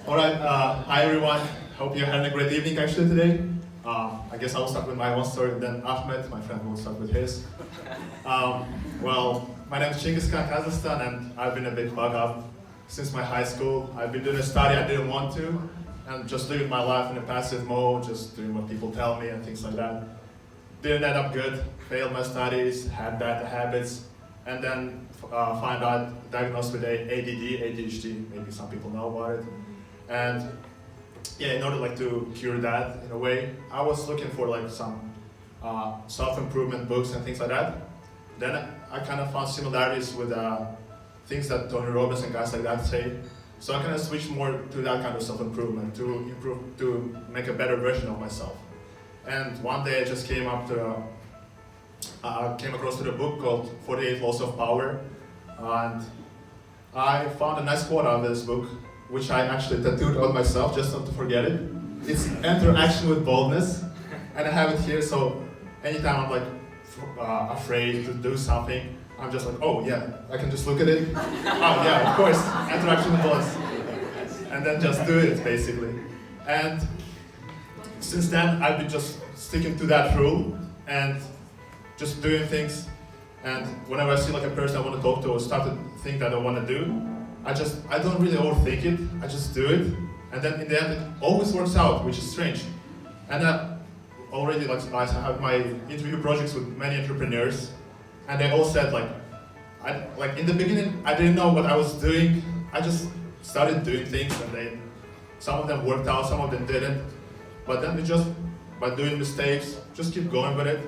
Alright, hi everyone. Hope you're having a great evening actually today. I guess I'll start with my own story, then Ahmed, my friend, will start with his. Well, my name is Kazakhstan, and I've been a big bug up since my high school. I've been doing a study I didn't want to, and just living my life in a passive mode, just doing what people tell me and things like that. Didn't end up good, failed my studies, had bad habits, and then find out diagnosed with ADD, ADHD, maybe some people know about it. And yeah, in order to cure that in a way, I was looking for some self-improvement books and things like that. Then I kind of found similarities with things that Tony Robbins and guys like that say. So I kind of switched more to that kind of self-improvement, to make a better version of myself. And one day I just came across a book called 48 Laws of Power, and I found a nice quote out of this book, which I actually tattooed on myself just not to forget it. It's enter action with boldness, and I have it here, so anytime I'm afraid to do something, I'm just oh yeah, I can just look at it. Oh yeah, of course, enter action with boldness. And then just do it, basically. And since then, I've been just sticking to that rule and just doing things. And whenever I see a person I want to talk to or start to think that I want to do, I don't really overthink it. I just do it, and then in the end, it always works out, which is strange. And already, I have my interview projects with many entrepreneurs, and they all said in the beginning, I didn't know what I was doing. I just started doing things, and some of them worked out, some of them didn't. But then by doing mistakes, just keep going with it.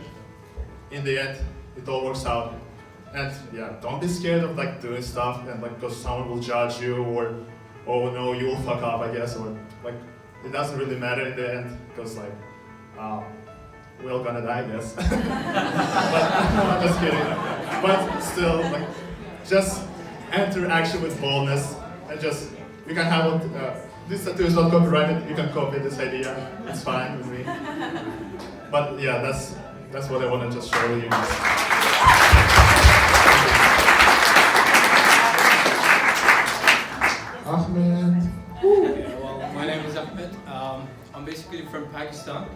In the end, it all works out. And yeah, don't be scared of doing stuff and because someone will judge you, or oh no, you will fuck up, I guess, or it doesn't really matter in the end, because we're all gonna die, I guess. But no, I'm just kidding. But still, just enter action with boldness, and you can have this tattoo is not copyrighted. You can copy this idea. It's fine with me. But yeah, that's what I want to just share with you guys. Ahmed. Well, my name is Ahmed. I'm basically from Pakistan,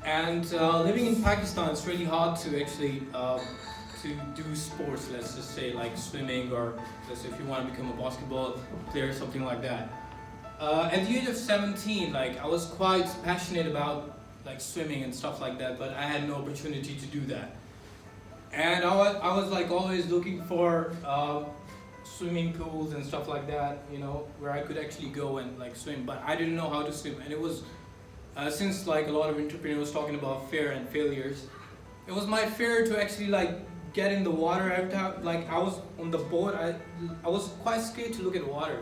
and living in Pakistan, it's really hard to actually to do sports. Let's just say swimming, or let's say if you want to become a basketball player, something like that. At the age of 17, I was quite passionate about swimming and stuff like that, but I had no opportunity to do that. And I was always looking for swimming pools and stuff like that, where I could actually go and swim, but I didn't know how to swim. And it was since a lot of entrepreneurs talking about fear and failures, it was my fear to actually get in the water. Every time I was on the boat, I was quite scared to look at water.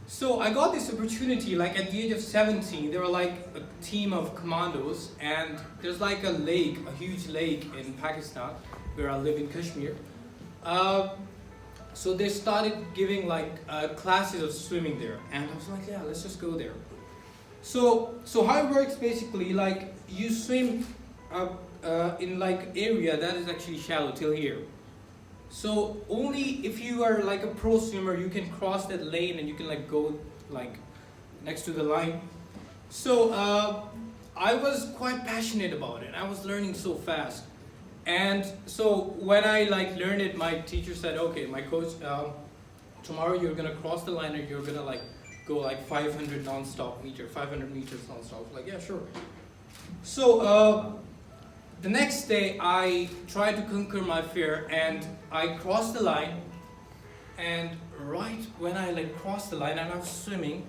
So I got this opportunity at the age of 17. There were a team of commandos, and there's a lake, a huge lake in Pakistan, where I live in Kashmir. So they started giving classes of swimming there, and I was yeah, let's just go there. So how it works basically, you swim in area that is actually shallow till here. So only if you are a pro swimmer, you can cross that lane and you can go next to the line. So I was quite passionate about it. I was learning so fast. And so when I learned it, my teacher said, okay, my coach, tomorrow you're gonna cross the line and you're gonna go 500 non-stop meter, 500 meters non-stop. Yeah, sure. So the next day I tried to conquer my fear, and I crossed the line. And right when I crossed the line and I was swimming,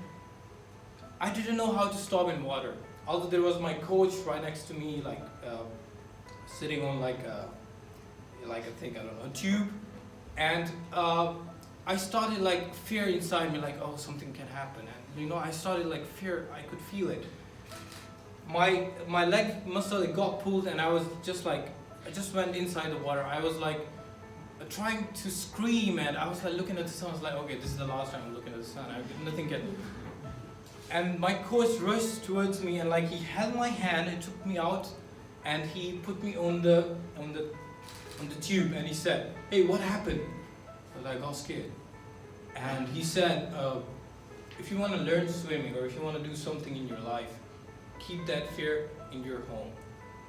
I didn't know how to stop in water. Although there was my coach right next to me, sitting on I think, I don't know, a tube, and I started fear inside me, oh, something can happen, and I started fear. I could feel it. My leg muscle got pulled, and I was just I just went inside the water. I was trying to scream, and I was looking at the sun. I was okay, this is the last time I'm looking at the sun. Nothing can. And my coach rushed towards me, and he held my hand and took me out. And he put me on the tube, and he said, "Hey, what happened?" I got scared. And he said, if you want to learn swimming or if you want to do something in your life, keep that fear in your home.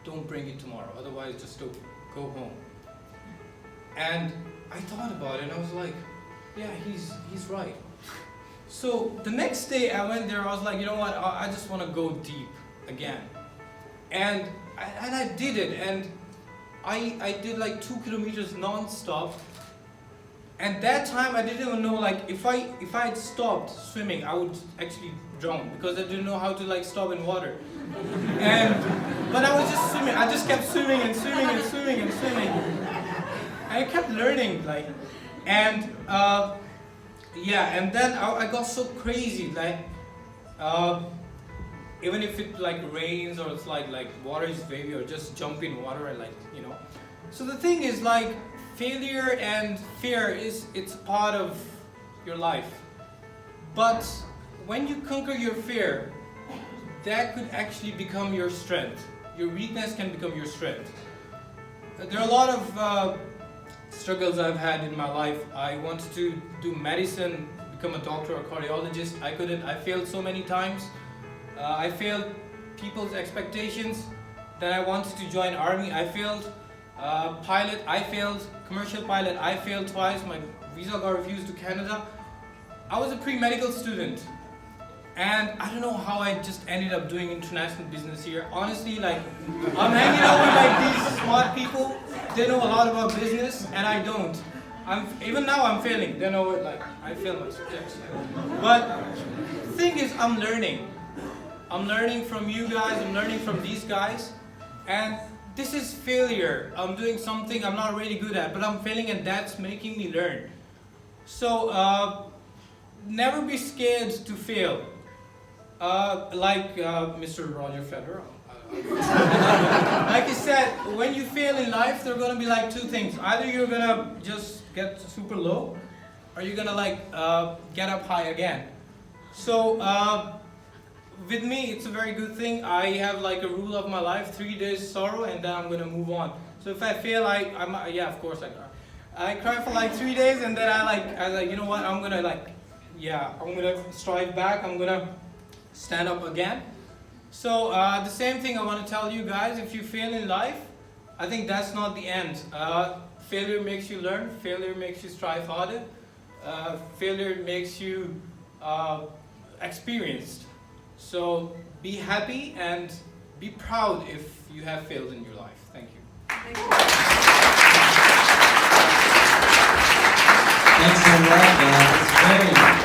Don't bring it tomorrow, otherwise just don't go home. And I thought about it and I was like, yeah, he's right. So the next day I went there, I was like, you know what, I just want to go deep again. And I did it, and I did like 2 kilometers non-stop. And that time I didn't even know, like, if I had stopped swimming, I would actually drown, because I didn't know how to like stop in water. But I was just swimming. I just kept swimming and swimming and swimming and swimming. I kept learning, like, and yeah, and then I got so crazy, like, even if it like rains or it's like water is wavy, or just jump in water and like, you know. So the thing is, like, failure and fear it's part of your life. But when you conquer your fear, that could actually become your strength. Your weakness can become your strength. There are a lot of struggles I've had in my life. I wanted to do medicine, become a doctor or cardiologist. I couldn't. I failed so many times. I failed people's expectations. Then I wanted to join army. I failed. Pilot, I failed. Commercial pilot, I failed twice. My visa got refused to Canada. I was a pre-medical student, and I don't know how I just ended up doing international business here. Honestly, like, I'm hanging out with like these smart people. They know a lot about business, and I don't. Even now I'm failing. They know it, like, I fail my subjects. But the thing is, I'm learning. I'm learning from you guys. I'm learning from these guys, and this is failure. I'm doing something I'm not really good at, but I'm failing, and that's making me learn. So never be scared to fail. Like Mr. Roger Federer. Like he said, when you fail in life, there are gonna be like 2 things. Either you're gonna just get super low, or you're gonna like get up high again. So with me, it's a very good thing. I have like a rule of my life: 3 days sorrow, and then I'm gonna move on. So if I fail, yeah, of course I cry. I cry for like 3 days, and then I like, you know what? I'm gonna like, yeah, I'm gonna strive back. I'm gonna stand up again. So the same thing I want to tell you guys: if you fail in life, I think that's not the end. Failure makes you learn. Failure makes you strive harder. Failure makes you experienced. So be happy and be proud if you have failed in your life. Thank you. Thanks a lot. It's very